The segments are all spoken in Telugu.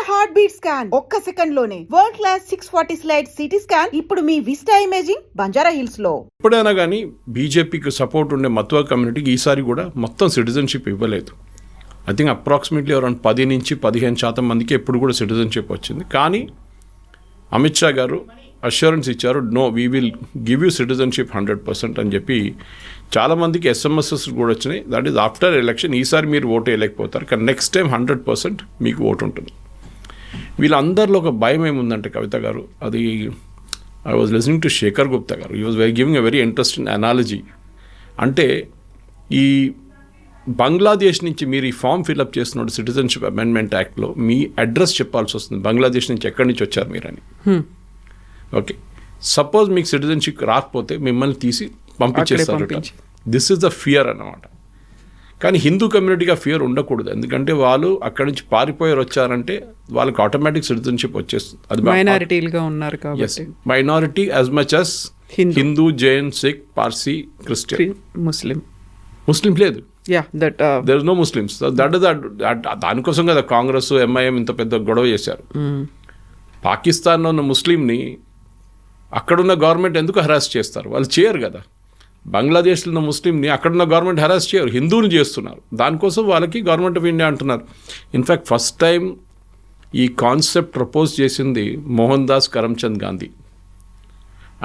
హార్ట్ బీట్ స్కాన్ ఒక్క సెకండ్ లోనే world class 640 slide CT scan ఇప్పుడు మీ విస్టా ఇమేజింగ్ బంజారా హిల్స్ లో. ఎప్పుడైనా కానీ బీజేపీకి సపోర్ట్ ఉండే మత్వా కమ్యూనిటీకి ఈసారి కూడా మొత్తం సిటిజన్షిప్ ఇవ్వలేదు. ఐ థింక్ అప్రాక్సిమేట్లీ అరౌండ్ 10 నుంచి 15% మందికి ఎప్పుడు కూడా సిటిజన్షిప్ వచ్చింది. కానీ అమిత్ షా గారు అష్యూరెన్స్ ఇచ్చారు, no we will give you citizenship 100% అని చెప్పి చాలామందికి ఎస్ఎంఎస్ఎస్ కూడా వచ్చినాయి. That is after election. ఈసారి మీరు ఓటు వేయలేకపోతారు, కానీ నెక్స్ట్ టైం 100% మీకు ఓటు ఉంటుంది. వీళ్ళందరిలో ఒక భయం ఏముందంటే కవిత గారు, అది I was listening to Shekhar Gupta garu, he was giving a very interesting analogy. అంటే ఈ బంగ్లాదేశ్ నుంచి మీరు ఈ ఫామ్ ఫిల్అప్ చేస్తున్న సిటిజన్షిప్ అమెండ్మెంట్ యాక్ట్లో మీ అడ్రస్ చెప్పాల్సి వస్తుంది, బంగ్లాదేశ్ నుంచి ఎక్కడి నుంచి వచ్చారు మీరని. ఓకే, సపోజ్ మీకు సిటిజన్షిప్ రాకపోతే మిమ్మల్ని తీసి పంపించేస్తారు. దిస్ ఈజ్ ద ఫియర్ అన్నమాట. కానీ హిందూ కమ్యూనిటీగా ఫియర్ ఉండకూడదు, ఎందుకంటే వాళ్ళు అక్కడి నుంచి పారిపోయారు వచ్చారంటే వాళ్ళకి ఆటోమేటిక్ సిటిజన్షిప్ వచ్చేస్తుంది. అది మైనారిటీలుగా ఉన్నారు కాబట్టి minority as much as Hindu, Jain, Sikh, Parsi, Christian, Muslim లేదు. There is no Muslims. దానికోసం కదా కాంగ్రెస్, ఎంఐఎం ఇంత పెద్ద గొడవ చేశారు. పాకిస్తాన్లో ఉన్న ముస్లింని అక్కడున్న గవర్నమెంట్ ఎందుకు హెరాస్ చేస్తారు? వాళ్ళు చేయరు కదా. బంగ్లాదేశ్లో ఉన్న ముస్లింని అక్కడున్న గవర్నమెంట్ హెరాస్ చేయరు, హిందువుని చేస్తున్నారు. దానికోసం వాళ్ళకి గవర్నమెంట్ ఆఫ్ ఇండియా అంటున్నారు. ఇన్ఫ్యాక్ట్ ఫస్ట్ టైం ఈ కాన్సెప్ట్ ప్రపోజ్ చేసింది మోహన్ దాస్ కరమ్చంద్ గాంధీ.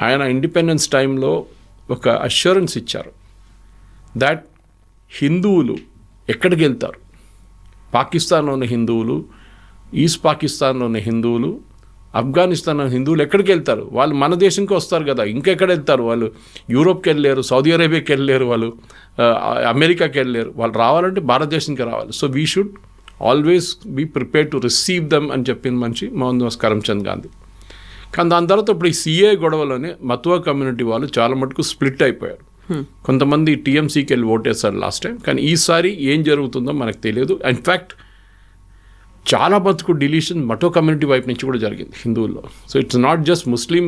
ఆయన ఇండిపెండెన్స్ టైంలో ఒక అష్యూరెన్స్ ఇచ్చారు దాట్ హిందువులు ఎక్కడికి వెళ్తారు, పాకిస్తాన్లో ఉన్న హిందువులు, ఈస్ట్ పాకిస్తాన్లో ఉన్న హిందువులు, ఆఫ్ఘనిస్తాన్లో హిందువులు ఎక్కడికి వెళ్తారు? వాళ్ళు మన దేశంకి వస్తారు కదా, ఇంకెక్కడ వెళ్తారు? వాళ్ళు యూరోప్కి వెళ్ళలేరు, సౌదీ అరేబియాకి వెళ్ళలేరు, వాళ్ళు అమెరికాకి వెళ్ళలేరు. వాళ్ళు రావాలంటే భారతదేశానికి రావాలి. So we should always be prepare to receive them అని చెప్పిన మనిషి మోహన్ దాస్ కరమ్చంద్ గాంధీ. కానీ దాని తర్వాత ఇప్పుడు ఈ సిఏ గొడవలోనే మత్వా కమ్యూనిటీ వాళ్ళు చాలా మటుకు స్ప్లిట్ అయిపోయారు. కొంతమంది టీఎంసీకి వెళ్ళి ఓటేస్తారు లాస్ట్ టైం. కానీ ఈసారి ఏం జరుగుతుందో మనకు తెలియదు. ఇన్ఫ్యాక్ట్ చాలా మటుకు డిలీషన్ మటో కమ్యూనిటీ వైపు నుంచి కూడా జరిగింది హిందువుల్లో. So it's not just Muslim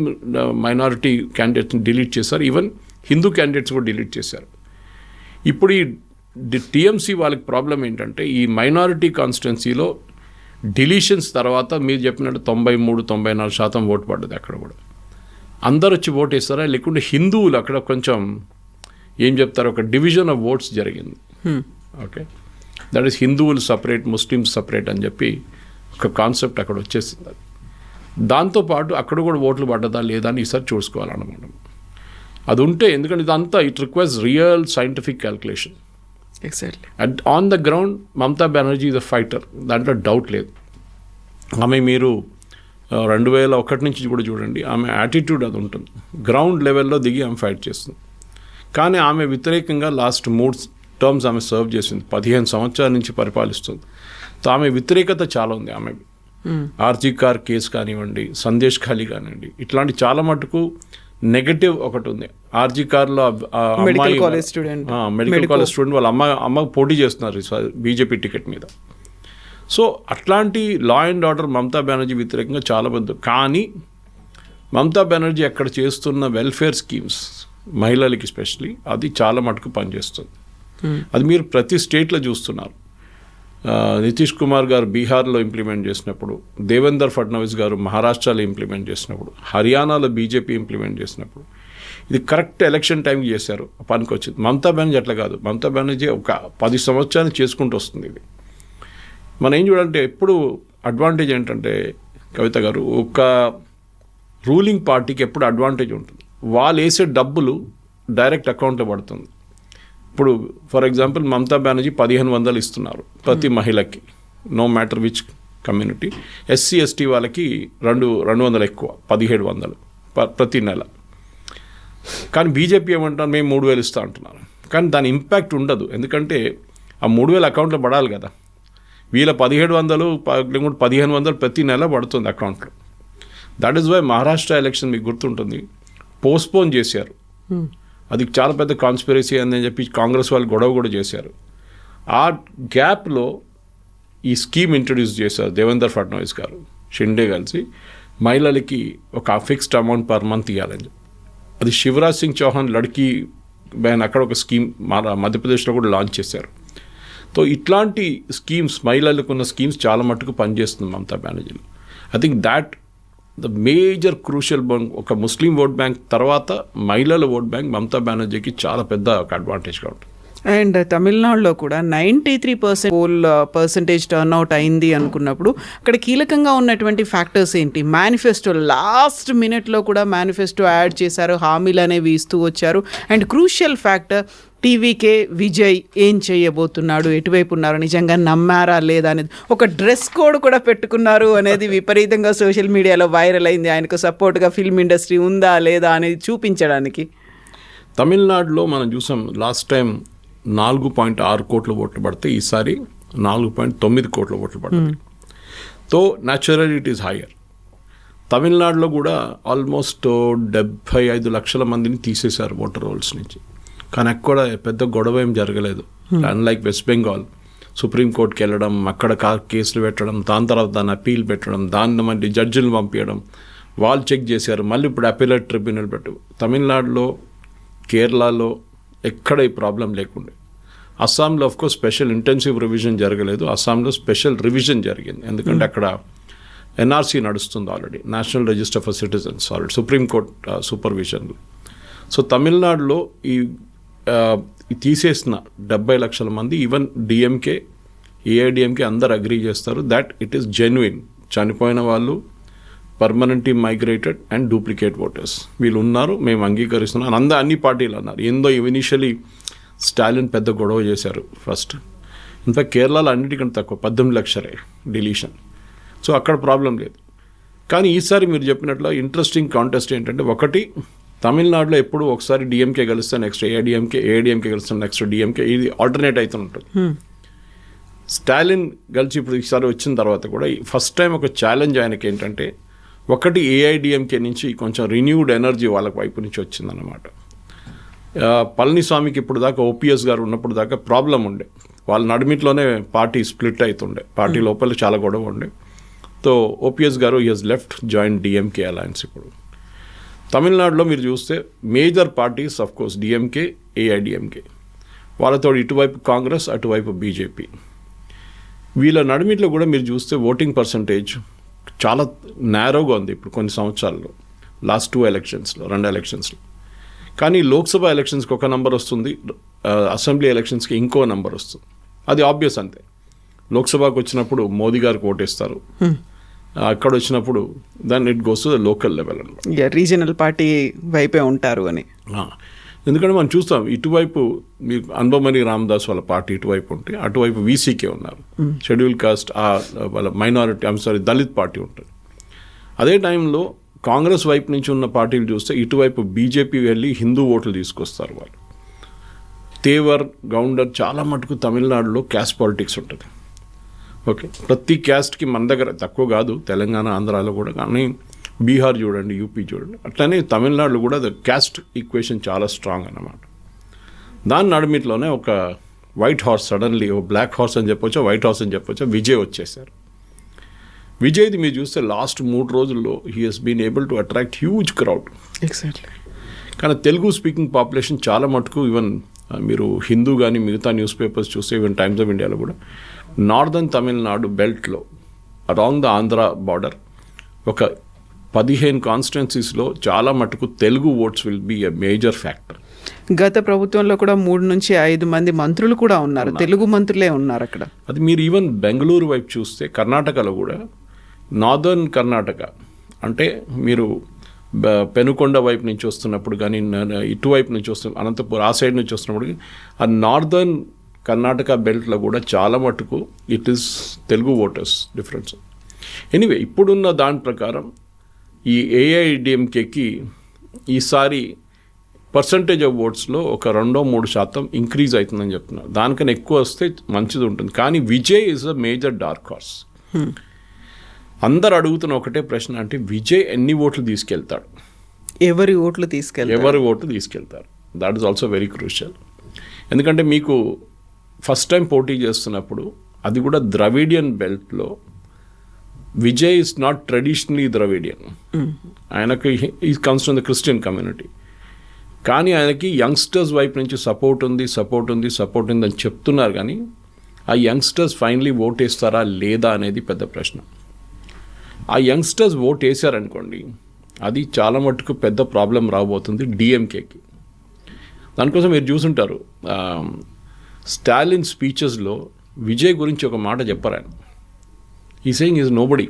minority క్యాండిడేట్స్ని డిలీట్ చేశారు, ఈవెన్ హిందూ క్యాండిడేట్స్ కూడా డిలీట్ చేశారు. ఇప్పుడు ఈ టీఎంసీ వాళ్ళకి ప్రాబ్లం ఏంటంటే ఈ మైనారిటీ కాన్స్టిట్యున్సీలో డిలీషన్స్ తర్వాత మీరు చెప్పినట్టు 93-94% ఓటు పడ్డది. అక్కడ కూడా అందరు వచ్చి ఓటు వేస్తారా, లేకుంటే హిందువులు అక్కడ కొంచెం ఏం చెప్తారు, ఒక డివిజన్ ఆఫ్ ఓట్స్ జరిగింది. ఓకే, దట్ ఈస్ హిందువులు సపరేట్, ముస్లిమ్స్ సపరేట్ అని చెప్పి ఒక కాన్సెప్ట్ అక్కడ వచ్చేసింది. దాంతోపాటు అక్కడ కూడా ఓట్లు పడ్డదా లేదా అని ఈసారి చూసుకోవాలన్నమాట. అది ఉంటే, ఎందుకంటే ఇదంతా it requires real scientific calculation. Exactly. And on the ground Mamata Banerjee is a fighter, దాంట్లో డౌట్ లేదు. ఆమె మీరు 2001 నుంచి కూడా చూడండి, ఆమె యాటిట్యూడ్ అది ఉంటుంది. గ్రౌండ్ లెవెల్లో దిగి ఆమె ఫైట్ చేస్తుంది. కానీ ఆమె వ్యతిరేకంగా లాస్ట్ 3 టర్మ్స్ ఆమె సర్వ్ చేసింది, 15 సంవత్సరాల నుంచి పరిపాలిస్తుంది. సో ఆమె వ్యతిరేకత చాలా ఉంది. ఆమె ఆర్జీ కార్ కేసు కానివ్వండి, సందేశ్ ఖాళీ కానివ్వండి, ఇట్లాంటి చాలా మటుకు నెగటివ్ ఒకటి ఉంది. ఆర్జీ కార్లో మెడికల్ కాలేజ్ స్టూడెంట్ వాళ్ళ అమ్మ పోటీ చేస్తున్నారు బీజేపీ టికెట్ మీద. సో అట్లాంటి law and order Mamata Banerjee వ్యతిరేకంగా చాలా పెద్ద. కానీ మమతా బెనర్జీ అక్కడ చేస్తున్న వెల్ఫేర్ స్కీమ్స్ మహిళలకి స్పెషలీ అది చాలా మటుకు పనిచేస్తుంది. అది మీరు ప్రతి స్టేట్లో చూస్తున్నారు. నితీష్ కుమార్ గారు బీహార్లో ఇంప్లిమెంట్ చేసినప్పుడు, దేవేందర్ ఫడ్నవీస్ గారు మహారాష్ట్రలో ఇంప్లిమెంట్ చేసినప్పుడు, హర్యానాలో బీజేపీ ఇంప్లిమెంట్ చేసినప్పుడు, ఇది కరెక్ట్ ఎలక్షన్ టైంకి చేశారు, పనికి వచ్చింది. మమతా బెనర్జీ అట్లా కాదు. మమతా బెనర్జీ ఒక 10 సంవత్సరాలు చేసుకుంటూ వస్తుంది. ఇది మనం ఏం చూడాలంటే ఎప్పుడు అడ్వాంటేజ్ ఏంటంటే కవిత గారు, ఒక రూలింగ్ పార్టీకి ఎప్పుడు అడ్వాంటేజ్ ఉంటుంది, వాళ్ళు వేసే డబ్బులు డైరెక్ట్ అకౌంట్లో పడుతుంది. ఇప్పుడు ఫర్ ఎగ్జాంపుల్ మమతా బెనర్జీ 1500 ఇస్తున్నారు ప్రతి మహిళకి, no matter which community. SC ST వాళ్ళకి 200 ఎక్కువ, 1700 ప్రతి నెల. కానీ బీజేపీ ఏమంటారు, మేము 3000 ఇస్తా అంటున్నారు. కానీ దాని ఇంపాక్ట్ ఉండదు, ఎందుకంటే ఆ 3000 అకౌంట్లో పడాలి కదా. వీళ్ళ 1700 లేకుంటే 1500 ప్రతి నెల పడుతుంది అకౌంట్లో. That is why Maharashtra election మీకు గుర్తుంటుంది, పోస్ట్పోన్ చేశారు. అది చాలా పెద్ద కాన్స్పిరసీ అని చెప్పి కాంగ్రెస్ వాళ్ళు గొడవ కూడా చేశారు. ఆ గ్యాప్లో ఈ స్కీమ్ ఇంట్రడ్యూస్ చేశారు దేవేందర్ ఫడ్నవీస్ గారు, షిండే కలిసి, మహిళలకి ఒక ఫిక్స్డ్ అమౌంట్ పర్ మంత్ ఇవ్వాలని. అది శివరాజ్ సింగ్ చౌహాన్ లడ్కీ బ్యాన్ అక్కడ ఒక స్కీమ్ మధ్యప్రదేశ్లో కూడా లాంచ్ చేశారు. సో ఇట్లాంటి స్కీమ్స్, మహిళలకు ఉన్న స్కీమ్స్ చాలా మట్టుకు పనిచేస్తుంది మమతా బెనర్జీలో. I think that the major crucial bank, ఒక ముస్లిం ఓట్ బ్యాంక్ తర్వాత మహిళల ఓట్ బ్యాంక్ మమతా బెనర్జీకి చాలా పెద్ద ఒక అడ్వాంటేజ్గా ఉంటుంది. అండ్ తమిళనాడులో కూడా 93% పోల్ పర్సంటేజ్ టర్న్అవుట్ అయింది అనుకున్నప్పుడు అక్కడ కీలకంగా ఉన్నటువంటి ఫ్యాక్టర్స్ ఏంటి? మేనిఫెస్టో లాస్ట్ మినిట్లో కూడా మేనిఫెస్టో యాడ్ చేశారు, హామీలు అనేవి ఇస్తూ వచ్చారు. And crucial factor TVK Vijay ఏం చేయబోతున్నాడు, ఎటువైపు ఉన్నారు, నిజంగా నమ్మారా లేదా అనేది. ఒక డ్రెస్ కోడ్ కూడా పెట్టుకున్నారు అనేది విపరీతంగా సోషల్ మీడియాలో వైరల్ అయింది. ఆయనకు సపోర్ట్గా ఫిల్మ్ ఇండస్ట్రీ ఉందా లేదా అనేది చూపించడానికి. తమిళనాడులో మనం చూసాం లాస్ట్ టైం 4.6 కోట్ల ఓట్లు పడితే ఈసారి 4.9 కోట్ల ఓట్లు పడ్డాయి. So natural it is higher. తమిళనాడులో కూడా ఆల్మోస్ట్ 75 లక్షల మందిని తీసేశారు ఓటర్ రోల్స్ నుంచి. కానీ అక్కడ పెద్ద గొడవ ఏం జరగలేదు. అన్లైక్ వెస్ట్ బెంగాల్, సుప్రీంకోర్టుకి వెళ్ళడం, అక్కడ కేసులు పెట్టడం, దాని తర్వాత దాన్ని అప్పీల్ పెట్టడం, దాన్ని మళ్ళీ జడ్జిలు పంపించడం, వాళ్ళు చెక్ చేశారు, మళ్ళీ ఇప్పుడు అప్పీలేట్ ట్రిబ్యునల్ పెట్టు. తమిళనాడులో, కేరళలో ఎక్కడ ఈ ప్రాబ్లం లేకుండే. అస్సాంలో ఆఫ్కోర్స్ స్పెషల్ ఇంటెన్సివ్ రివిజన్ జరగలేదు, అస్సాంలో స్పెషల్ రివిజన్ జరిగింది. ఎందుకంటే అక్కడ ఎన్ఆర్సీ నడుస్తుంది already, national register for citizens, already supreme court సూపర్విజన్లో. సో తమిళనాడులో ఈ తీసేసిన 70 లక్షల మంది, ఈవెన్ డిఎంకే, ఏఐడిఎంకే అందరు అగ్రీ చేస్తారు దట్ ఇట్ ఈస్ జెన్యున్. చనిపోయిన వాళ్ళు, permanently migrated and duplicate voters వీళ్ళు ఉన్నారు, మేము అంగీకరిస్తున్నాం. అన్ని పార్టీలు అన్నారు. ఏందో ఇనిషియలీ స్టాలిన్ పెద్ద గొడవ చేశారు ఫస్ట్. ఇన్ఫాక్ట్ కేరళలో అన్నిటికంటే తక్కువ 18 లక్షలే డిలీషన్. సో అక్కడ ప్రాబ్లం లేదు. కానీ ఈసారి మీరు చెప్పినట్లు ఇంట్రెస్టింగ్ కాంటెస్ట్ ఏంటంటే, ఒకటి తమిళనాడులో ఎప్పుడు ఒకసారి డిఎంకే గెలుస్తే నెక్స్ట్ ఏఐడిఎంకే గెలుస్తే నెక్స్ట్ డిఎంకే, ఇది ఆల్టర్నేట్ అవుతూ ఉంటుంది. స్టాలిన్ గెలిచి ఇప్పుడు ఈసారి వచ్చిన తర్వాత కూడా ఫస్ట్ టైం ఒక ఛాలెంజ్ ఆయనకి ఏంటంటే, ఒకటి ఏఐడిఎంకే నుంచి కొంచెం రిన్యూడ్ ఎనర్జీ వాళ్ళకి వైపు నుంచి వచ్చిందన్నమాట. పళనిస్వామికి ఇప్పుడు దాకా ఓపీఎస్ గారు ఉన్నప్పుడు దాకా ప్రాబ్లం ఉండే, వాళ్ళ నడిమిట్లోనే పార్టీ స్ప్లిట్ అవుతుండే, పార్టీ లోపల చాలా గొడవ ఉండే. సో ఓపీఎస్ గారు he has left join DMK alliance. ఇప్పుడు తమిళనాడులో మీరు చూస్తే major parties of course DMK, AIADMK, వాళ్ళతో ఇటువైపు కాంగ్రెస్, అటువైపు బీజేపీ. వీళ్ళ నడిమిట్లో కూడా మీరు చూస్తే ఓటింగ్ పర్సంటేజ్ చాలా నేరోగా ఉంది ఇప్పుడు కొన్ని సంవత్సరాల్లో, లాస్ట్ 2 ఎలక్షన్స్లో, 2 ఎలక్షన్స్లో. కానీ లోక్సభ ఎలక్షన్స్కి ఒక నెంబర్ వస్తుంది, అసెంబ్లీ ఎలక్షన్స్కి ఇంకో నెంబర్ వస్తుంది. అది ఆబ్వియస్ అంతే. లోక్సభకు వచ్చినప్పుడు మోదీ గారికి ఓటేస్తారు, అక్కడ వచ్చినప్పుడు దాన్ని it goes to the local level అనమాట, రీజనల్ పార్టీ వైపే ఉంటారు అని. ఎందుకంటే మనం చూస్తాం ఇటువైపు మీకు అన్బమణి రామదాస్ వాళ్ళ పార్టీ ఇటువైపు ఉంటే, అటువైపు వీసీకే ఉన్నారు, షెడ్యూల్ కాస్ట్ వాళ్ళ మైనారిటీ దళిత్ పార్టీ ఉంటుంది. అదే టైంలో కాంగ్రెస్ వైపు నుంచి ఉన్న పార్టీలు చూస్తే ఇటువైపు బీజేపీ వెళ్ళి హిందూ ఓట్లు తీసుకొస్తారు వాళ్ళు. తేవర్, గౌండర్ చాలా మటుకు తమిళనాడులో క్యాస్ట్ పాలిటిక్స్ ఉంటుంది. ఓకే, ప్రతి క్యాస్ట్కి మన దగ్గర తక్కువ కాదు, తెలంగాణ, ఆంధ్రాలో కూడా, కానీ బీహార్ చూడండి, యూపీ చూడండి, అట్లనే తమిళనాడులో కూడా ద క్యాస్ట్ ఈక్వేషన్ చాలా స్ట్రాంగ్ అన్నమాట. దాని నడిమిట్లోనే ఒక వైట్ హార్స్, సడన్లీ ఓ బ్లాక్ హార్స్ అని చెప్పొచ్చా, వైట్ హార్స్ అని చెప్పొచ్చా, విజయ్ వచ్చేసారు. విజయ్ది మీరు చూస్తే లాస్ట్ 3 రోజుల్లో he has been able to attract huge crowd. Exactly. కానీ తెలుగు స్పీకింగ్ పాపులేషన్ చాలా మటుకు, ఈవెన్ మీరు హిందూ కానీ మిగతా న్యూస్ పేపర్స్ చూస్తే, ఈవెన్ టైమ్స్ ఆఫ్ ఇండియాలో కూడా, northern Tamil Nadu బెల్ట్లో అరాంగ్ the Andhra border ఒక 15 కాన్స్టిట్యున్సీస్లో చాలా మటుకు Telugu oats will be a major factor. గత ప్రభుత్వంలో కూడా 3 నుంచి 5 మంది మంత్రులు కూడా ఉన్నారు, తెలుగు మంత్రులే ఉన్నారు అక్కడ. అది మీరు ఈవెన్ బెంగళూరు వైపు చూస్తే, కర్ణాటకలో కూడా, నార్దర్న్ కర్ణాటక అంటే మీరు పెనుకొండ వైపు నుంచి వస్తున్నప్పుడు కానీ, ఇటువైపు నుంచి వస్తున్న అనంతపూర్ ఆ సైడ్ నుంచి వస్తున్నప్పుడు, ఆ నార్దర్న్ కర్ణాటక బెల్ట్లో కూడా చాలా మటుకు it is Telugu voters difference. Anyway, ఇప్పుడున్న దాని ప్రకారం ఈ ఏఐడిఎంకేకి ఈసారి పర్సంటేజ్ ఆఫ్ ఓట్స్లో ఒక 2-3% ఇంక్రీజ్ అవుతుందని చెప్తున్నారు. దానికన్నా ఎక్కువ వస్తే మంచిది ఉంటుంది. కానీ Vijay is a major dark horse. అందరు అడుగుతున్న ఒకటే ప్రశ్న, అంటే విజయ్ ఎన్ని ఓట్లు తీసుకెళ్తాడు, ఎవరి ఓట్లు తీసుకెళ్తారు. That is also very crucial. ఎందుకంటే మీకు ఫస్ట్ టైం పోటీ చేస్తున్నప్పుడు, అది కూడా ద్రవిడియన్ బెల్ట్లో, Vijay is not traditionally Dravidian. ఆయనకు ఈ comes from the Christian community. కానీ ఆయనకి యంగ్స్టర్స్ వైపు నుంచి సపోర్ట్ ఉంది అని చెప్తున్నారు. కానీ ఆ యంగ్స్టర్స్ ఫైనలీ ఓట్ వేస్తారా లేదా అనేది పెద్ద ప్రశ్న. ఆ యంగ్స్టర్స్ ఓట్ వేసారనుకోండి, అది చాలా మటుకు పెద్ద ప్రాబ్లం రాబోతుంది డిఎంకేకి. దానికోసం మీరు చూసుంటారు, స్టాలిన్ స్పీచెస్లో విజయ్ గురించి ఒక మాట చెప్పారు ఆయన. ఈ సేయింగ్ ఈజ్ నోబడీ.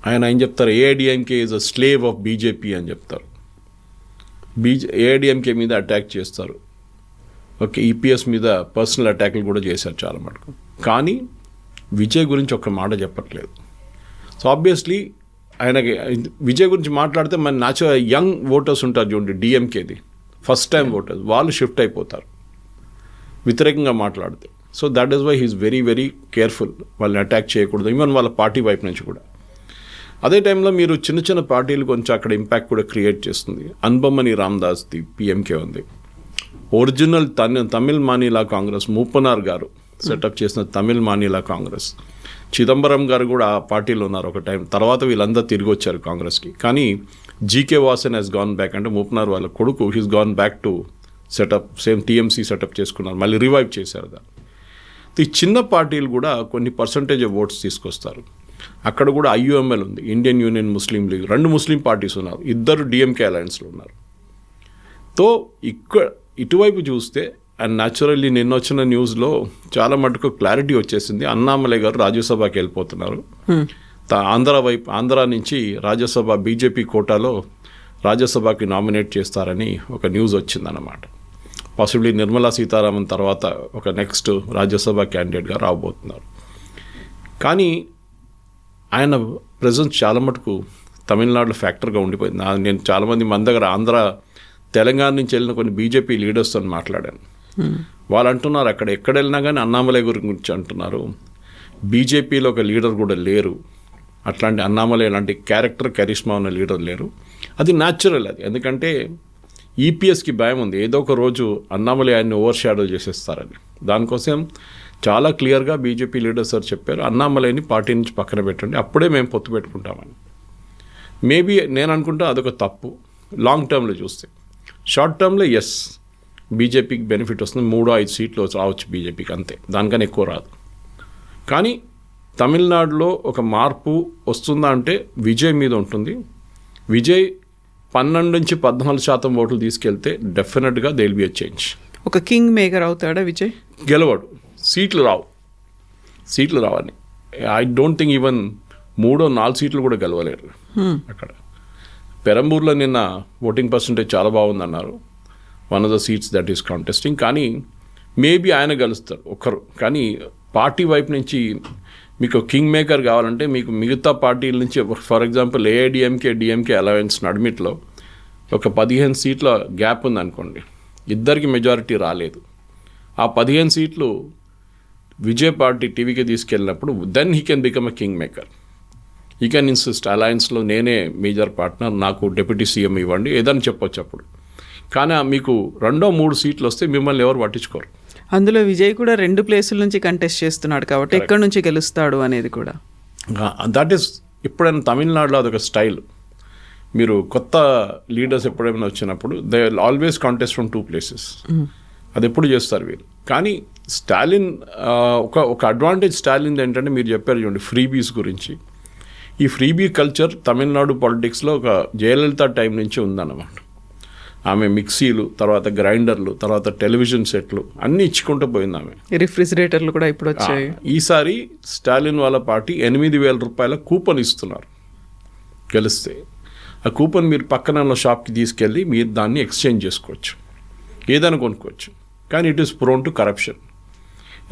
ఆయన ఏం చెప్తారు, AIADMK is a slave of BJP అని చెప్తారు. ఏఐడిఎంకే మీద అటాక్ చేస్తారు. ఓకే, ఈపీఎస్ మీద పర్సనల్ అటాక్లు కూడా చేశారు చాలా మటుకు. కానీ విజయ్ గురించి ఒక మాట చెప్పట్లేదు. సో ఆబ్వియస్లీ ఆయనకి విజయ్ గురించి మాట్లాడితే మన న్యాచురల్ యంగ్ ఓటర్స్ ఉంటారు చూడండి, డిఎంకేది ఫస్ట్ టైం ఓటర్స్, వాళ్ళు షిఫ్ట్ అయిపోతారు వ్యతిరేకంగా మాట్లాడితే. So that is why he's very very careful, వాళ్ళని అటాక్ చేయకూడదు, ఈవెన్ వాళ్ళ పార్టీ వైపు నుంచి కూడా. అదే టైంలో మీరు చిన్న చిన్న పార్టీలు కొంచెం అక్కడ ఇంపాక్ట్ కూడా క్రియేట్ చేస్తుంది. అన్బమ్మని రామదాస్ది పిఎంకే ఉంది. ఒరిజినల్ తమిళ్ మానిలా కాంగ్రెస్, మూపనార్ గారు సెటప్ చేసిన తమిళ్ మానిలా కాంగ్రెస్. చిదంబరం గారు కూడా ఆ పార్టీలో ఉన్నారు ఒక టైం. తర్వాత వీళ్ళందరూ తిరిగి వచ్చారు కాంగ్రెస్కి. కానీ GK Vasan has gone back, అంటే మూపనార్ వాళ్ళ కొడుకు, he's gone back to setup same TMC setup చేసుకున్నారు, మళ్ళీ రివైవ్ చేశారు దాన్ని. ఈ చిన్న పార్టీలు కూడా కొన్ని పర్సంటేజ్ ఆఫ్ ఓట్స్ తీసుకొస్తారు. అక్కడ కూడా ఐయుఎంఎల్ ఉంది, ఇండియన్ యూనియన్ ముస్లిం లీగ్, 2 ముస్లిం పార్టీస్ ఉన్నారు, 2 డిఎంకే అలయన్స్లో ఉన్నారు. తో ఇటువైపు చూస్తే అండ్ న్యాచురల్లీ నిన్న వచ్చిన న్యూస్లో చాలా మటుకు క్లారిటీ వచ్చేసింది. అన్నామలై గారు రాజ్యసభకి వెళ్ళిపోతున్నారు. ఆంధ్ర నుంచి రాజ్యసభ బీజేపీ కోటాలో రాజ్యసభకి నామినేట్ చేస్తారని ఒక న్యూస్ వచ్చిందన్నమాట. పాసిబ్లీ నిర్మలా సీతారామన్ తర్వాత ఒక నెక్స్ట్ రాజ్యసభ క్యాండిడేట్గా రాబోతున్నారు. కానీ ఆయన ప్రెజెన్స్ చాలా మటుకు తమిళనాడులో ఫ్యాక్టర్గా ఉండిపోయింది. నేను చాలామంది మన దగ్గర తెలంగాణ నుంచి వెళ్ళిన కొన్ని బీజేపీ లీడర్స్తో మాట్లాడాను. వాళ్ళు అంటున్నారు అక్కడ ఎక్కడ వెళ్ళినా కానీ అన్నామలై గురించి అంటున్నారు, బీజేపీలో ఒక లీడర్ కూడా లేరు, అట్లాంటి అన్నామలై లాంటి క్యారెక్టర్ కరిష్మా ఉన్న లీడర్ లేరు. అది న్యాచురల్, అది ఎందుకంటే ఈపీఎస్కి భయం ఉంది, ఏదో ఒక రోజు అన్నామలై ఆయన్ని ఓవర్ షాడో చేసేస్తారని. దానికోసం చాలా క్లియర్గా బీజేపీ లీడర్స్ సార్ చెప్పారు, అన్నామలైని పార్టీ నుంచి పక్కన పెట్టండి, అప్పుడే మేము పొత్తు పెట్టుకుంటామని. మేబీ నేను అనుకుంటా అదొక తప్పు లాంగ్ టర్మ్లో చూస్తే. షార్ట్ టర్మ్లో ఎస్ బీజేపీకి బెనిఫిట్ వస్తుంది, 3-5 సీట్లు రావచ్చు బీజేపీకి, అంతే, దానికన్నా ఎక్కువ రాదు. కానీ తమిళనాడులో ఒక మార్పు వస్తుందా అంటే విజయ్ మీద ఉంటుంది. విజయ్ 12-14% ఓట్లు తీసుకెళ్తే డెఫినెట్గా they will be a change. ఒక కింగ్ మేకర్ అవుతాడా విజయ్? గెలవాడు, సీట్లు రావని ఐ డోంట్ థింక్ ఈవెన్ 3-4 సీట్లు కూడా గెలవలేరు అక్కడ. పెరంబూర్లో నిన్న ఓటింగ్ పర్సంటేజ్ చాలా బాగుందన్నారు, one of the seats that is contesting. కానీ మేబీ ఆయన గెలుస్తారు ఒక్కరు. కానీ పార్టీ వైపు నుంచి మీకు కింగ్ మేకర్ కావాలంటే మీకు మిగతా పార్టీల నుంచి, for example AIADMK DMK alliance నడిమిట్లో ఒక 15 సీట్ల గ్యాప్ ఉందనుకోండి, ఇద్దరికి మెజారిటీ రాలేదు. ఆ 15 సీట్లు విజయ్ పార్టీ టీవీకి తీసుకెళ్ళినప్పుడు then he can become a king maker. He can insist అలయన్స్లో నేనే మేజర్ పార్ట్నర్, నాకు డిప్యూటీ సీఎం ఇవ్వండి, ఏదని చెప్పొచ్చు అప్పుడు. కానీ మీకు 2-3 సీట్లు వస్తే మిమ్మల్ని ఎవరు పట్టించుకోరు. అందులో విజయ్ కూడా 2 ప్లేసుల నుంచి కంటెస్ట్ చేస్తున్నాడు కాబట్టి ఎక్కడి నుంచి గెలుస్తాడు అనేది కూడా దట్ ఈస్. ఎప్పుడైనా తమిళనాడులో అదొక స్టైల్. మీరు కొత్త లీడర్స్ ఎప్పుడైనా వచ్చినప్పుడు they will always contest from 2 places. అది ఎప్పుడు చేస్తారు వీళ్ళు. కానీ స్టాలిన్ ఒక అడ్వాంటేజ్ స్టాలిన్ ఏంటంటే, మీరు చెప్పారు చూడండి ఫ్రీబీస్ గురించి. ఈ ఫ్రీబీ కల్చర్ తమిళనాడు పాలిటిక్స్లో ఒక జయలలిత టైం నుంచి ఉందన్నమాట. ఆమె మిక్సీలు, తర్వాత గ్రైండర్లు, తర్వాత టెలివిజన్ సెట్లు అన్నీ ఇచ్చుకుంటూ పోయింది ఆమె. రిఫ్రిజిరేటర్లు కూడా ఇప్పుడు వచ్చాయి. ఈసారి స్టాలిన్ వాళ్ళ పార్టీ 8,000 రూపాయల కూపన్ ఇస్తున్నారు గెలిస్తే. ఆ కూపన్ మీరు పక్కన ఉన్న షాప్కి తీసుకెళ్ళి మీరు దాన్ని ఎక్స్చేంజ్ చేసుకోవచ్చు, ఏదైనా కొనుక్కోవచ్చు. కానీ it is prone to corruption.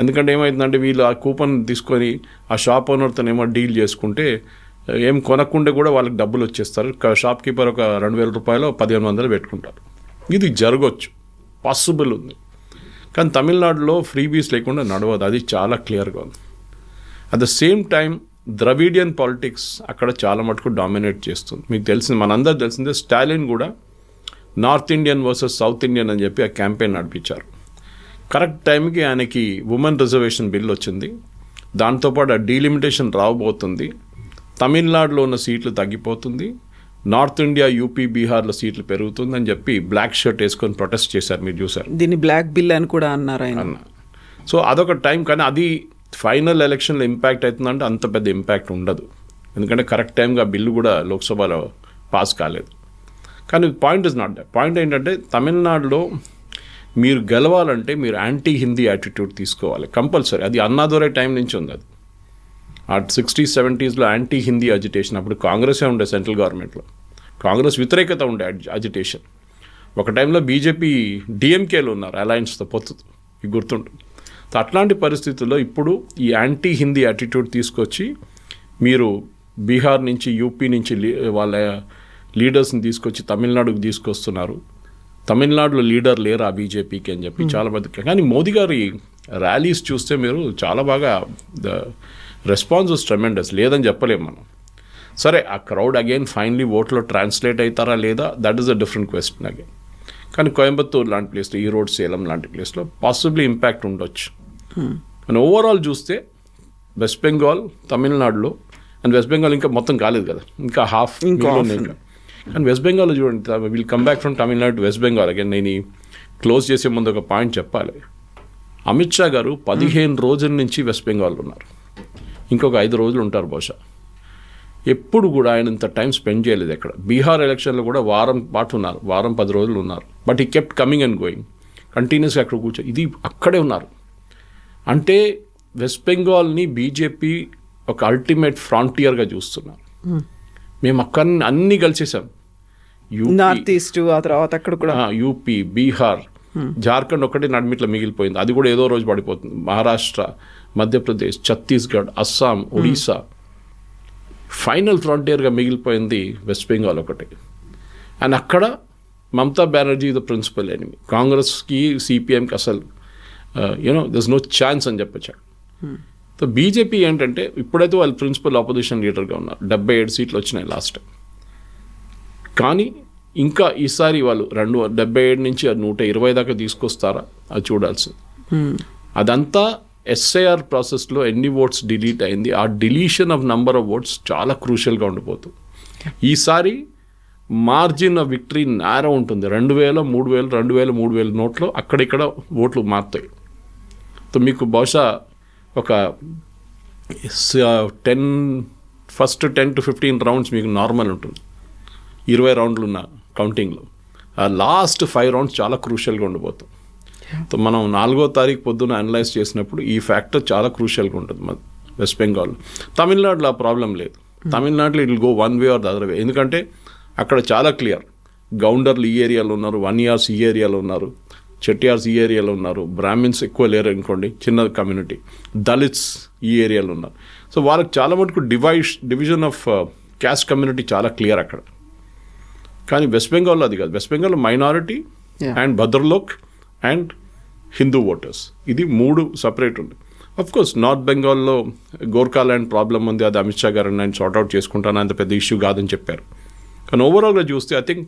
ఎందుకంటే ఏమవుతుందంటే వీళ్ళు ఆ కూపన్ తీసుకొని ఆ షాప్ ఓనర్తో ఏమో డీల్ చేసుకుంటే ఏం కొనకుండా కూడా వాళ్ళకి డబ్బులు వచ్చేస్తారు. షాప్ కీపర్ ఒక 2,000 రూపాయలు 1,500 పెట్టుకుంటారు. ఇది జరగవచ్చు, పాసిబుల్ ఉంది. కానీ తమిళనాడులో ఫ్రీబీస్ లేకుండా నడవదు, అది చాలా క్లియర్గా ఉంది. At the same time Dravidian politics అక్కడ చాలా మటుకు డామినేట్ చేస్తుంది. మీకు తెలిసింది, మనందరూ తెలిసిందే, స్టాలిన్ కూడా north Indian versus south Indian అని చెప్పి ఆ క్యాంపెయిన్ నడిపించారు. కరెక్ట్ టైంకి ఆయనకి ఉమెన్ రిజర్వేషన్ బిల్ వచ్చింది, దాంతోపాటు ఆ డీలిమిటేషన్ రాబోతుంది, తమిళనాడులో ఉన్న సీట్లు తగ్గిపోతుంది, నార్త్ ఇండియా యూపీ బీహార్లో సీట్లు పెరుగుతుందని చెప్పి బ్లాక్ షర్ట్ వేసుకొని ప్రొటెస్ట్ చేశారు, మీరు చూశారు. దీన్ని బ్లాక్ బిల్ అని కూడా అన్నారు ఆయన. సో అదొక టైం, కానీ అది ఫైనల్ ఎలక్షన్లో ఇంపాక్ట్ అవుతుందంటే అంత పెద్ద ఇంపాక్ట్ ఉండదు, ఎందుకంటే కరెక్ట్ టైంగా బిల్లు కూడా లోక్సభలో పాస్ కాలేదు. కానీ point is not that. Point ఏంటంటే తమిళనాడులో మీరు గెలవాలంటే మీరు యాంటీ హిందీ యాటిట్యూడ్ తీసుకోవాలి కంపల్సరీ. అది అన్నాదొరై టైం నుంచి ఉంది. అది ఆ 60s 70s anti Hindi agitation, అప్పుడు కాంగ్రెసే ఉండే సెంట్రల్ గవర్నమెంట్లో, కాంగ్రెస్ వ్యతిరేకత ఉండే అజిటేషన్. ఒక టైంలో బీజేపీ డిఎంకేలు ఉన్నారు అలయన్స్తో పొత్తుతో, ఇది గుర్తుంటుంది. సో అట్లాంటి పరిస్థితుల్లో ఇప్పుడు ఈ యాంటీ హిందీ యాటిట్యూడ్ తీసుకొచ్చి మీరు బీహార్ నుంచి యూపీ నుంచి వాళ్ళ లీడర్స్ని తీసుకొచ్చి తమిళనాడుకు తీసుకొస్తున్నారు. తమిళనాడులో లీడర్ లేరు ఆ బీజేపీకి అని చెప్పి చాలా మంది. కానీ మోదీ గారి ర్యాలీస్ చూస్తే మీరు చాలా బాగా ద రెస్పాన్స్ వాస్ ట్రెమెండస్, లేదని చెప్పలేము మనం. సరే ఆ క్రౌడ్ అగైన్ ఫైనలీ ఓట్లో ట్రాన్స్లేట్ అవుతారా లేదా, that is a different question again. కానీ కోయంబత్తూర్ లాంటి ప్లేస్లో, ఈరోడ్ సేలం లాంటి ప్లేస్లో పాసిబ్లీ ఇంపాక్ట్ ఉండొచ్చు. మనం ఓవరాల్ చూస్తే వెస్ట్ బెంగాల్, తమిళనాడులో, అండ్ వెస్ట్ బెంగాల్ ఇంకా మొత్తం కాలేదు కదా, ఇంకా హాఫ్ ఇంకా. కానీ వెస్ట్ బెంగాల్లో చూడండి, will come back from Tamil Nadu to west Bengal again. నేను క్లోజ్ చేసే ముందు ఒక పాయింట్ చెప్పాలి. అమిత్ షా గారు 15 రోజుల నుంచి వెస్ట్ బెంగాల్లో ఉన్నారు, ఇంకొక 5 రోజులు ఉంటారు బహుశా. ఎప్పుడు కూడా ఆయన ఇంత టైం స్పెండ్ చేయలేదు ఎక్కడ. బీహార్ ఎలక్షన్లో కూడా వారం పాటు ఉన్నారు, వారం 10 రోజులు ఉన్నారు. బట్ ఈ కెప్ట్ కమింగ్ అండ్ గోయింగ్ కంటిన్యూస్గా అక్కడ ఇది అక్కడే ఉన్నారు. అంటే వెస్ట్ బెంగాల్ని బీజేపీ ఒక అల్టిమేట్ ఫ్రాంటియర్గా చూస్తున్నారు. మేము అక్కడ అన్నీ కలిసేసాం, నార్త్ ఈస్ట్, ఆ తర్వాత అక్కడ కూడా యూపీ, బీహార్, జార్ఖండ్ ఒకటి నడిమిట్లో మిగిలిపోయింది, అది కూడా ఏదో రోజు పడిపోతుంది. మహారాష్ట్ర, మధ్యప్రదేశ్, ఛత్తీస్గఢ్, అస్సాం, ఒడిశా, ఫైనల్ ఫ్రాంటియర్గా మిగిలిపోయింది వెస్ట్ బెంగాల్ ఒకటి. అండ్ అక్కడ Mamata Banerjee the principal enemy. కాంగ్రెస్కి సిపిఎంకి అసలు యూనో దర్స్ నో ఛాన్స్ అని చెప్పొచ్చాడు. సో బీజేపీ ఏంటంటే ఇప్పుడైతే వాళ్ళు ప్రిన్సిపల్ ఆపోజిషన్ లీడర్గా ఉన్నారు, 77 సీట్లు వచ్చినాయి లాస్ట్ టైం. కానీ ఇంకా ఈసారి వాళ్ళు 77 నుంచి 120 దాకా తీసుకొస్తారా అది చూడాల్సింది. అదంతా ఎస్ఐఆర్ ప్రాసెస్లో ఎన్ని ఓట్స్ డిలీట్ అయింది, ఆ deletion of number of votes చాలా క్రూషియల్గా ఉండిపోతుంది. ఈసారి మార్జిన్ ఆఫ్ విక్టరీ నేరో ఉంటుంది, 2000, 3000, 2000, 3000 నోట్లో అక్కడిక్కడ ఓట్లు మారుతాయి. సో మీకు బహుశా ఒక 10 to 15 రౌండ్స్ మీకు నార్మల్ ఉంటుంది, 20 రౌండ్లు ఉన్న కౌంటింగ్లో. ఆ లాస్ట్ 5 రౌండ్స్ చాలా క్రూషియల్గా ఉండిపోతాం. సో మనం 4వ తారీఖు పొద్దున అనలైజ్ చేసినప్పుడు ఈ ఫ్యాక్టర్ చాలా క్రూషియల్గా ఉంటుంది మన వెస్ట్ బెంగాల్. తమిళనాడులో ఆ ప్రాబ్లం లేదు. తమిళనాడులో it will go one way or the other way, ఎందుకంటే అక్కడ చాలా క్లియర్. గౌండర్లు ఈ ఏరియాలో ఉన్నారు, వన్యార్స్ ఈ ఏరియాలో ఉన్నారు, చెట్టియార్స్ ఈ ఏరియాలో ఉన్నారు, బ్రాహ్మిన్స్ ఎక్కువ లేరు అనుకోండి, చిన్న కమ్యూనిటీ, దళిత్స్ ఈ ఏరియాలో ఉన్నారు. సో వాళ్ళకి చాలా మటుకు డివిజన్ ఆఫ్ క్యాస్ట్ కమ్యూనిటీ చాలా క్లియర్ అక్కడ. కానీ వెస్ట్ బెంగాల్లో అది కాదు. వెస్ట్ బెంగాల్లో minority and bhadralok and Hindu voters, ఇది 3 సపరేట్ ఉంది. అఫ్ కోర్స్ నార్త్ బెంగాల్లో గోర్ఖాల్యాండ్ ప్రాబ్లం ఉంది, అది అమిత్ షా గారు నేను సార్ట్అవుట్ చేసుకుంటాను, అంత పెద్ద ఇష్యూ కాదని చెప్పారు. కానీ ఓవరాల్గా చూస్తే ఐ థింక్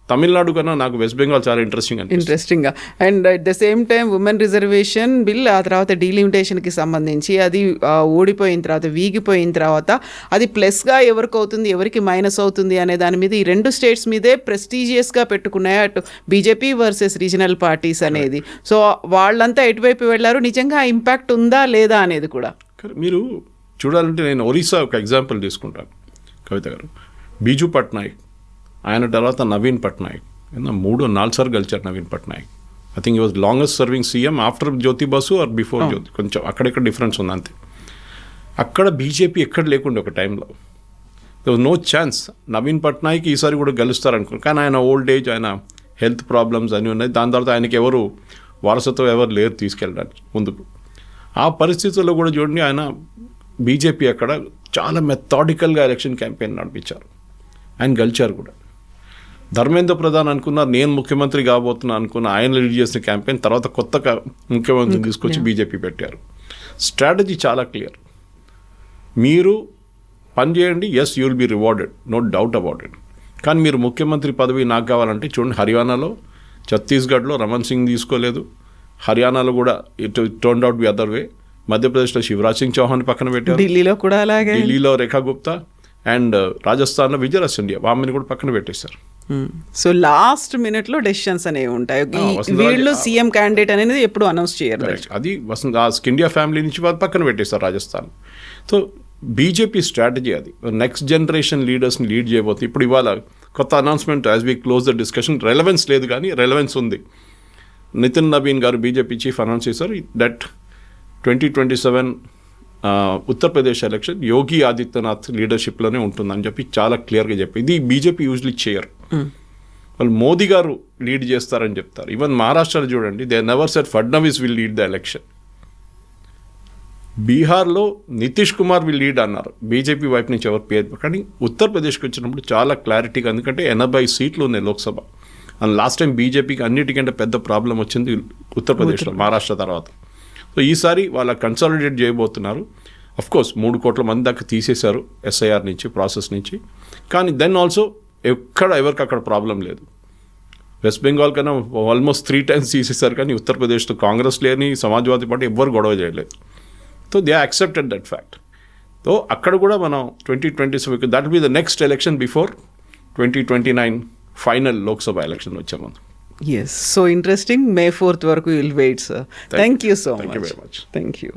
తమిళనాడు కన్నా నాకు వెస్ట్ బెంగాల్ చాలా ఇంట్రెస్టింగ్గా. And at the same time women reservation bill, ఆ తర్వాత డీలిమిటేషన్కి సంబంధించి అది ఓడిపోయిన తర్వాత, వీగిపోయిన తర్వాత అది ప్లస్గా ఎవరికి అవుతుంది, ఎవరికి మైనస్ అవుతుంది అనే దాని మీద ఈ 2 స్టేట్స్ మీదే ప్రెస్టీజియస్గా పెట్టుకున్నాయి అటు బీజేపీ వర్సెస్ రీజనల్ పార్టీస్ అనేది. సో వాళ్ళంతా ఎటువైపు వెళ్ళారు, నిజంగా ఆ ఇంపాక్ట్ ఉందా లేదా అనేది కూడా మీరు చూడాలంటే నేను ఒరిస్సా ఒక ఎగ్జాంపుల్ తీసుకుంటాను. కవిత గారు, బీజు పట్నాయక్, ఆయన తర్వాత నవీన్ పట్నాయక్, 3-4 సార్లు గెలిచారు Naveen Patnaik. I think he was longest serving CM after Jyoti Basu or before Jyoti. కొంచెం అక్కడెక్కడ డిఫరెన్స్ ఉంది అంతే. అక్కడ బీజేపీ ఎక్కడ లేకుండే ఒక టైంలో, they was no chance. Naveen Patnaik ఈసారి కూడా గెలుస్తారనుకున్నాను, కానీ ఆయన ఓల్డ్ ఏజ్, ఆయన హెల్త్ ప్రాబ్లమ్స్ అన్నీ ఉన్నాయి. దాని తర్వాత ఆయనకి ఎవరు వారసత్వం ఎవరు లేరు తీసుకెళ్ళడానికి ముందుకు. ఆ పరిస్థితుల్లో కూడా చూడండి, ఆయన బీజేపీ అక్కడ చాలా మెథాడికల్గా ఎలక్షన్ క్యాంపెయిన్ నడిపించారు, ఆయన గెలిచారు కూడా. ధర్మేంద్ర ప్రధాన్ అనుకున్నారు నేను ముఖ్యమంత్రి కాబోతున్నా అనుకున్న, ఆయన లీడ్ చేసిన క్యాంపెయిన్ తర్వాత కొత్త ముఖ్యమంత్రిని తీసుకొచ్చి బీజేపీ పెట్టారు. స్ట్రాటజీ చాలా క్లియర్, మీరు పని చేయండి, as you will be rewarded, no doubt about it. కానీ మీరు ముఖ్యమంత్రి పదవి నాకు కావాలంటే చూడండి, హర్యానాలో, ఛత్తీస్గఢ్లో రమణ్ సింగ్ తీసుకోలేదు, హర్యానాలో కూడా it turned out be other way, మధ్యప్రదేశ్లో శివరాజ్ సింగ్ చౌహాన్ పక్కన పెట్టారు, ఢిల్లీలో కూడా అలాగే, ఢిల్లీలో రేఖా గుప్తా, అండ్ రాజస్థాన్లో విజయరాజ్ సింధియా ఆమెను కూడా పక్కన పెట్టేశారు. సో లాస్ట్ మినిట్లో డెసిషన్స్ అనేవి ఉంటాయి. వీళ్ళు సీఎం క్యాండిడేట్ అనేది ఎప్పుడు అనౌన్స్ చేయరు. అది ఇండియా ఫ్యామిలీ నుంచి వాళ్ళు పక్కన పెట్టేశారు రాజస్థాన్. సో బీజేపీ స్ట్రాటజీ అది. నెక్స్ట్ జనరేషన్ లీడర్స్ని లీడ్ చేయబోతుంది. ఇప్పుడు ఇవాళ కొత్త announcement as we close the discussion, relevance లేదు కానీ రెలవెన్స్ ఉంది. నితిన్ నవీన్ గారు బీజేపీ చీఫ్ అనౌన్స్ చేశారు దట్ 2027 ఉత్తరప్రదేశ్ ఎలక్షన్ యోగి ఆదిత్యనాథ్ లీడర్షిప్లోనే ఉంటుందని చెప్పి చాలా క్లియర్గా చెప్పి, ఇది బీజేపీ యూజువల్లీ చేయరు. వాళ్ళు మోదీ గారు లీడ్ చేస్తారని చెప్తారు. ఈవెన్ మహారాష్ట్రలో చూడండి, they never said Fadnavis will lead the election. బీహార్లో నితీష్ కుమార్ విల్ లీడ్ అన్నారు, బీజేపీ వైపు నుంచి ఎవరు పేరు. కానీ ఉత్తరప్రదేశ్కి వచ్చినప్పుడు చాలా క్లారిటీగా, ఎందుకంటే 80 సీట్లు ఉన్నాయి లోక్సభ. అండ్ లాస్ట్ టైం బీజేపీకి అన్నిటికంటే పెద్ద ప్రాబ్లం వచ్చింది ఉత్తరప్రదేశ్లో, మహారాష్ట్ర తర్వాత. సో ఈసారి వాళ్ళ కన్సాలిడేట్ చేయబోతున్నారు. అఫ్కోర్స్ 3 కోట్ల మంది దాకా తీసేశారు ఎస్ఐఆర్ నుంచి, ప్రాసెస్ నుంచి. కానీ దెన్ ఆల్సో ఎవరికి అక్కడ ప్రాబ్లం లేదు. వెస్ట్ బెంగాల్ కన్నా ఆల్మోస్ట్ 3 times తీసేశారు, కానీ ఉత్తరప్రదేశ్లో కాంగ్రెస్ లేని, సమాజ్వాదీ పార్టీ ఎవ్వరు గొడవ చేయలేదు. So they accepted that fact. So అక్కడ కూడా మనం 2027 that will be the next election before 2029 final Lok Sabha election వచ్చే ముందు. Yes, so interesting. May 4th వరకు we'll wait, sir. Thank you so much. Thank you very much. Thank you.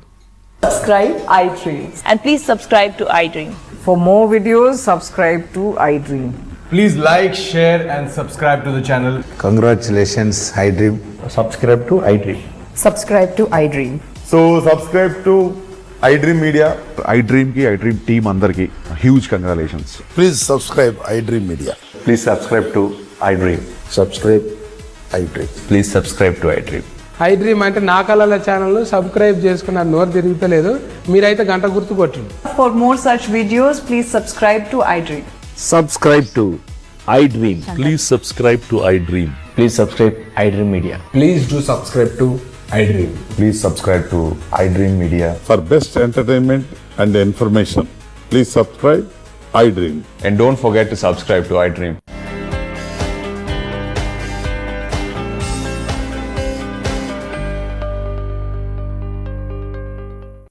Subscribe iDream. And please subscribe to iDream. For more videos, subscribe to iDream. Please like, share and subscribe to the channel. Congratulations, iDream. Subscribe to iDream. Subscribe to iDream. So subscribe to iDream Media. iDream ki iDream team అందరికి huge congratulations. Please subscribe iDream Media. Please subscribe to iDream. Subscribe iDream. Please subscribe to iDream. iDream అంటే నా కళల ఛానల్ సబ్స్క్రైబ్ చేసుకున్న నోరు తిరుగుతలేదు, మీరైతే గంట గుర్తు కొట్టండి. For more such videos, please subscribe to iDream. Subscribe to iDream. Please subscribe to iDream. Please subscribe iDream Media. Please do subscribe to iDream. Please subscribe to iDream Media. For best entertainment and information, please subscribe iDream. And don't forget to subscribe to iDream.